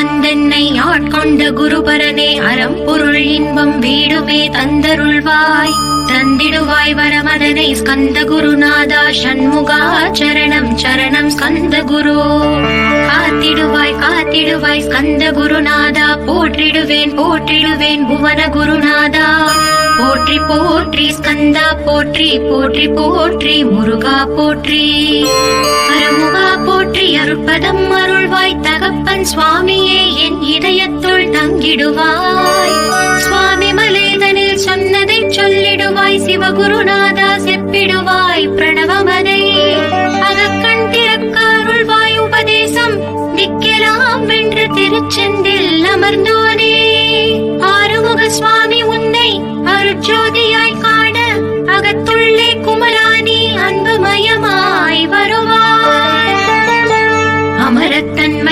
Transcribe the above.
வந்தென்னை ஆட்கொண்ட குருபரனே அறம்பொருள் இன்பம் வீடுமே தந்தருள்வாய் தந்திடுவாய் வரமதனை ஸ்கந்த குருநாதா ஷண்முகா சரணம் சரணம் ஸ்கந்த குரு காத்திடுவாய் காத்திடுவாய் ஸ்கந்த குருநாதா போற்றிடுவேன் போற்றிடுவேன் புவன குருநாதா போற்றி போற்றி ஸ்கந்தா போற்றி போற்றி போற்றி முருகா போற்றி அருமுகா போற்றி அருட்பதம் அருள்வாய் தகப்பன் சுவாமியே என் இதயத்துள் தங்கிடுவாய் சுவாமி மலேதனில் சொன்னதை சொல்லிடுவாய் சிவகுருநாதா செப்பிடுவாய் பிரணவமதை அகக்கண் திறக்க அருள்வாய் உபதேசம் திக்கெல்லாம் வென்று திருச்செந்தில் அமர்ந்தோனே ஆறுமுக சுவாமி உன்னை அருட்ஜோதியாய் காண அகத்துள்ளே குமராணி அன்புமயமாய் வருவாய் அமரத்தன்மை